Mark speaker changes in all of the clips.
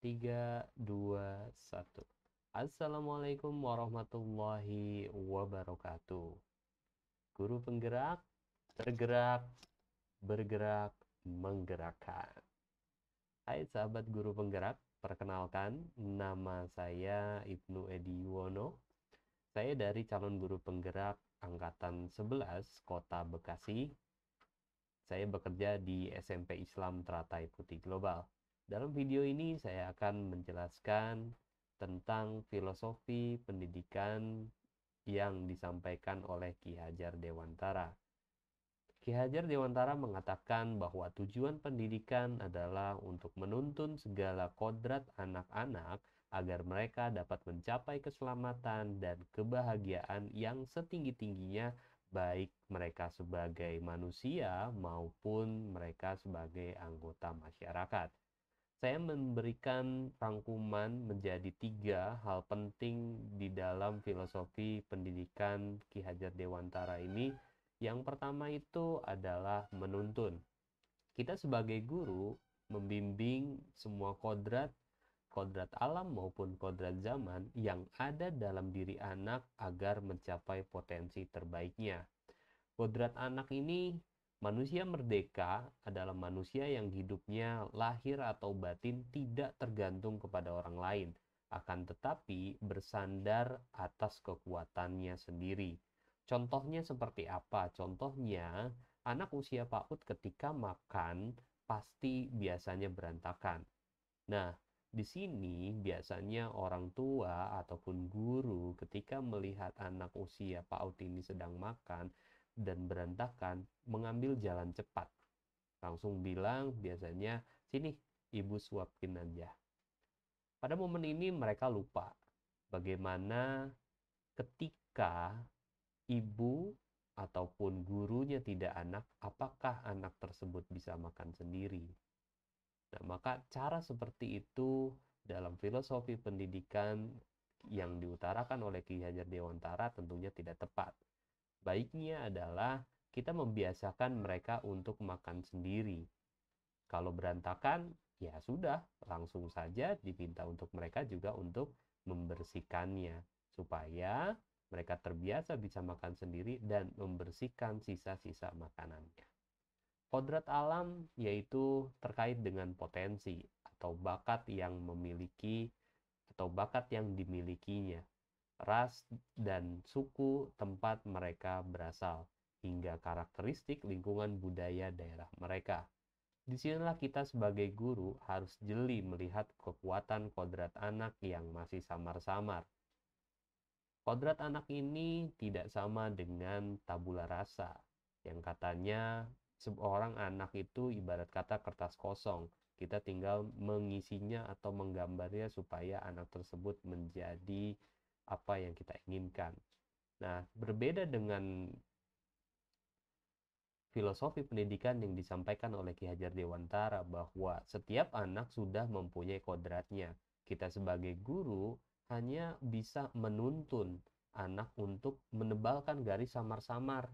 Speaker 1: 3, 2, 1. Assalamualaikum warahmatullahi wabarakatuh. Guru penggerak, tergerak, bergerak, menggerakkan. Hai sahabat guru penggerak, perkenalkan nama saya Ibnu Edi Yuwono. Saya dari calon guru penggerak angkatan 11 Kota Bekasi. Saya bekerja di SMP Islam Teratai Putih Global. Dalam video ini saya akan menjelaskan tentang filosofi pendidikan yang disampaikan oleh Ki Hajar Dewantara. Ki Hajar Dewantara mengatakan bahwa tujuan pendidikan adalah untuk menuntun segala kodrat anak-anak agar mereka dapat mencapai keselamatan dan kebahagiaan yang setinggi-tingginya, baik mereka sebagai manusia maupun mereka sebagai anggota masyarakat. Saya memberikan rangkuman menjadi 3 hal penting di dalam filosofi pendidikan Ki Hajar Dewantara ini. Yang pertama itu adalah menuntun. Kita sebagai guru membimbing semua kodrat alam maupun kodrat zaman yang ada dalam diri anak agar mencapai potensi terbaiknya. Kodrat anak ini, manusia merdeka adalah manusia yang hidupnya lahir atau batin tidak tergantung kepada orang lain, akan tetapi bersandar atas kekuatannya sendiri. Contohnya seperti apa? Contohnya, anak usia PAUD ketika makan pasti biasanya berantakan. Nah, di sini biasanya orang tua ataupun guru ketika melihat anak usia PAUD ini sedang makan dan berantakan, mengambil jalan cepat. Langsung bilang biasanya, "Sini, ibu suapin aja." Pada momen ini mereka lupa bagaimana ketika ibu ataupun gurunya tidak anak, apakah anak tersebut bisa makan sendiri? Nah, maka cara seperti itu dalam filosofi pendidikan yang diutarakan oleh Ki Hajar Dewantara tentunya tidak tepat. Baiknya adalah kita membiasakan mereka untuk makan sendiri. Kalau berantakan, ya sudah, langsung saja diminta untuk mereka juga untuk membersihkannya, supaya mereka terbiasa bisa makan sendiri dan membersihkan sisa-sisa makanannya. Kodrat alam yaitu terkait dengan potensi atau bakat yang dimilikinya, ras dan suku tempat mereka berasal, hingga karakteristik lingkungan budaya daerah mereka. Disinilah kita sebagai guru harus jeli melihat kekuatan kodrat anak yang masih samar-samar. Kodrat anak ini tidak sama dengan tabula rasa, yang katanya seorang anak itu ibarat kata kertas kosong. Kita tinggal mengisinya atau menggambarnya supaya anak tersebut menjadi apa yang kita inginkan. Nah, berbeda dengan filosofi pendidikan yang disampaikan oleh Ki Hajar Dewantara bahwa setiap anak sudah mempunyai kodratnya. Kita sebagai guru hanya bisa menuntun anak untuk menebalkan garis samar-samar.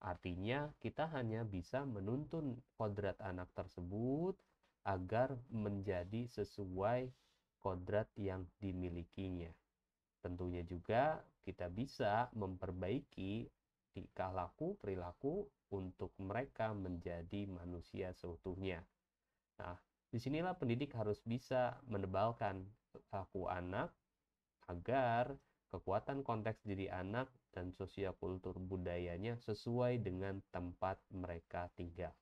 Speaker 1: Artinya kita hanya bisa menuntun kodrat anak tersebut agar menjadi sesuai kodrat yang dimilikinya. Tentunya juga kita bisa memperbaiki tingkah laku, perilaku untuk mereka menjadi manusia seutuhnya. Nah, disinilah pendidik harus bisa menebalkan laku anak agar kekuatan konteks diri anak dan sosial kultur budayanya sesuai dengan tempat mereka tinggal.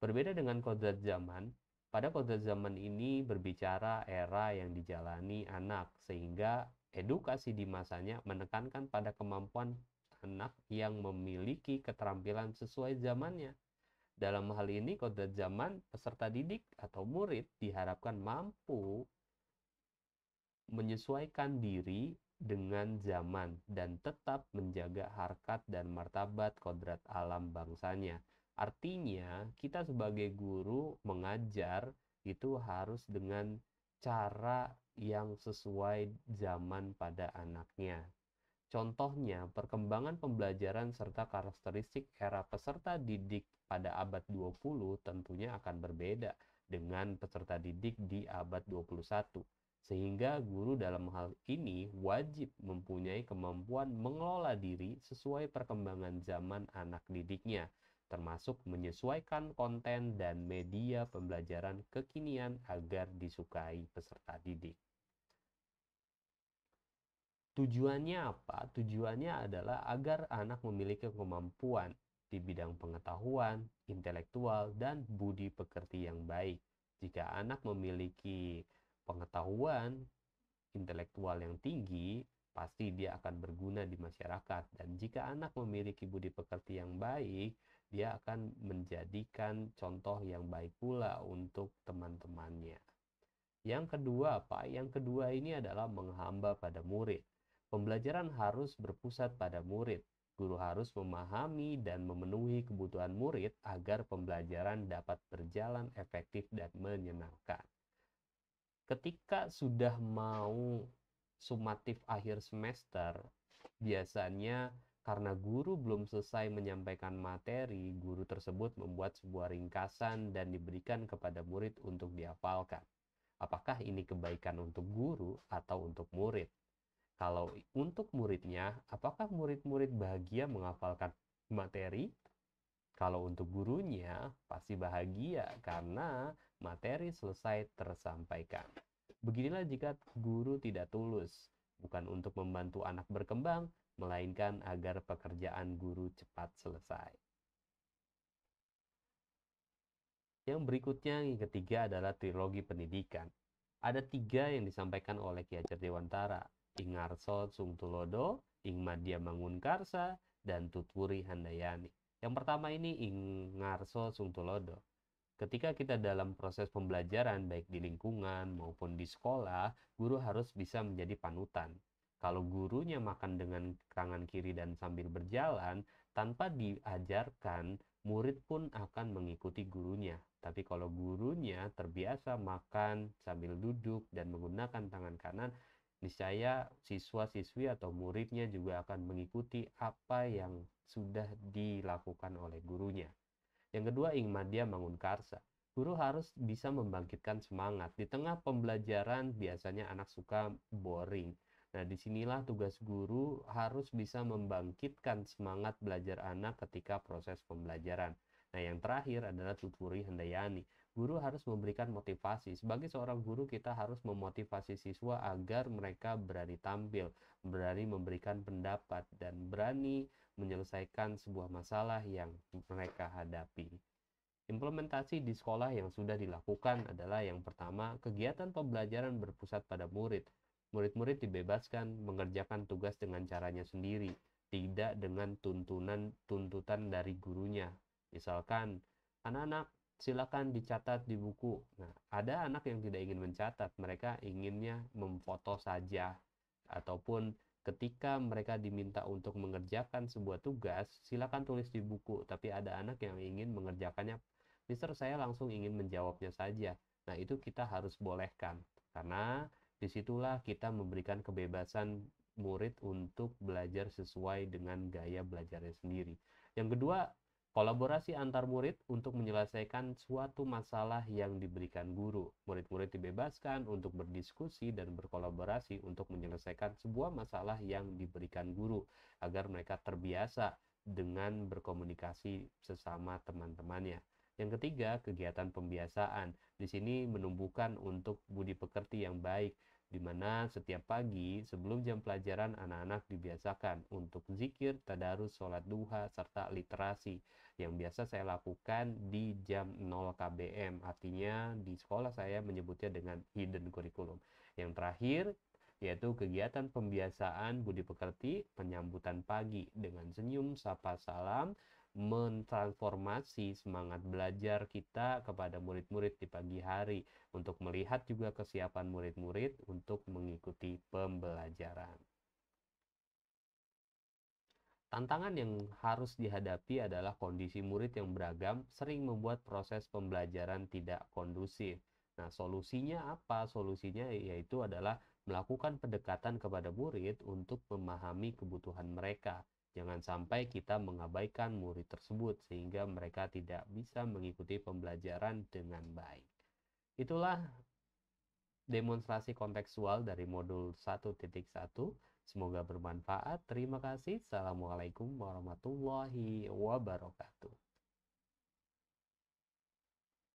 Speaker 1: Berbeda dengan kodrat zaman, pada kodrat zaman ini berbicara era yang dijalani anak, sehingga edukasi di masanya menekankan pada kemampuan anak yang memiliki keterampilan sesuai zamannya. Dalam hal ini, kodrat zaman peserta didik atau murid diharapkan mampu menyesuaikan diri dengan zaman dan tetap menjaga harkat dan martabat kodrat alam bangsanya. Artinya, kita sebagai guru mengajar itu harus dengan cara yang sesuai zaman pada anaknya. Contohnya, perkembangan pembelajaran serta karakteristik era peserta didik pada abad 20 tentunya akan berbeda dengan peserta didik di abad 21. Sehingga guru dalam hal ini wajib mempunyai kemampuan mengelola diri sesuai perkembangan zaman anak didiknya, termasuk menyesuaikan konten dan media pembelajaran kekinian agar disukai peserta didik. Tujuannya apa? Tujuannya adalah agar anak memiliki kemampuan di bidang pengetahuan, intelektual, dan budi pekerti yang baik. Jika anak memiliki pengetahuan intelektual yang tinggi, pasti dia akan berguna di masyarakat. Dan jika anak memiliki budi pekerti yang baik, dia akan menjadikan contoh yang baik pula untuk teman-temannya. Yang kedua apa? Yang kedua ini adalah menghamba pada murid. Pembelajaran harus berpusat pada murid. Guru harus memahami dan memenuhi kebutuhan murid agar pembelajaran dapat berjalan efektif dan menyenangkan. Ketika sudah mau sumatif akhir semester, biasanya karena guru belum selesai menyampaikan materi, guru tersebut membuat sebuah ringkasan dan diberikan kepada murid untuk dihafalkan. Apakah ini kebaikan untuk guru atau untuk murid? Kalau untuk muridnya, apakah murid-murid bahagia menghafalkan materi? Kalau untuk gurunya, pasti bahagia karena materi selesai tersampaikan. Beginilah jika guru tidak tulus, bukan untuk membantu anak berkembang, melainkan agar pekerjaan guru cepat selesai. Yang berikutnya, yang ketiga adalah trilogi pendidikan. Ada 3 yang disampaikan oleh Ki Hajar Dewantara, Ing Ngarso Sungtulodo, Ing Madya Mangunkarsa, dan Tutwuri Handayani. Yang pertama ini Ing Ngarso Sungtulodo. Ketika kita dalam proses pembelajaran, baik di lingkungan maupun di sekolah, guru harus bisa menjadi panutan. Kalau gurunya makan dengan tangan kiri dan sambil berjalan, tanpa diajarkan, murid pun akan mengikuti gurunya. Tapi kalau gurunya terbiasa makan sambil duduk dan menggunakan tangan kanan, niscaya siswa-siswi atau muridnya juga akan mengikuti apa yang sudah dilakukan oleh gurunya. Yang kedua, Ing Madya Mangunkarsa. Guru harus bisa membangkitkan semangat. Di tengah pembelajaran biasanya anak suka boring. Nah, disinilah tugas guru harus bisa membangkitkan semangat belajar anak ketika proses pembelajaran. Nah, yang terakhir adalah Tutwuri Handayani. Guru harus memberikan motivasi. Sebagai seorang guru, kita harus memotivasi siswa agar mereka berani tampil, berani memberikan pendapat, dan berani menyelesaikan sebuah masalah yang mereka hadapi. Implementasi di sekolah yang sudah dilakukan adalah yang pertama, kegiatan pembelajaran berpusat pada murid. Murid-murid dibebaskan mengerjakan tugas dengan caranya sendiri, tidak dengan tuntutan dari gurunya. Misalkan, anak-anak silakan dicatat di buku. Nah, ada anak yang tidak ingin mencatat, mereka inginnya memfoto saja. Ataupun ketika mereka diminta untuk mengerjakan sebuah tugas, silakan tulis di buku. Tapi ada anak yang ingin mengerjakannya, Mister, saya langsung ingin menjawabnya saja. Nah, itu kita harus bolehkan. Karena disitulah kita memberikan kebebasan murid untuk belajar sesuai dengan gaya belajarnya sendiri. Yang kedua, kolaborasi antar murid untuk menyelesaikan suatu masalah yang diberikan guru. Murid-murid dibebaskan untuk berdiskusi dan berkolaborasi untuk menyelesaikan sebuah masalah yang diberikan guru, agar mereka terbiasa dengan berkomunikasi sesama teman-temannya. Yang ketiga, kegiatan pembiasaan. Di sini menumbuhkan untuk budi pekerti yang baik, di mana setiap pagi sebelum jam pelajaran anak-anak dibiasakan untuk zikir, tadarus, sholat duha, serta literasi yang biasa saya lakukan di jam 0 KBM. Artinya di sekolah saya menyebutnya dengan hidden curriculum. Yang terakhir yaitu kegiatan pembiasaan budi pekerti, penyambutan pagi dengan senyum, sapa salam, mentransformasi semangat belajar kita kepada murid-murid di pagi hari untuk melihat juga kesiapan murid-murid untuk mengikuti pembelajaran. Tantangan yang harus dihadapi adalah kondisi murid yang beragam sering membuat proses pembelajaran tidak kondusif. Nah, solusinya apa? Solusinya yaitu adalah melakukan pendekatan kepada murid untuk memahami kebutuhan mereka. Jangan sampai kita mengabaikan murid tersebut sehingga mereka tidak bisa mengikuti pembelajaran dengan baik. Itulah demonstrasi kontekstual dari modul 1.1. Semoga bermanfaat. Terima kasih. Assalamualaikum warahmatullahi wabarakatuh.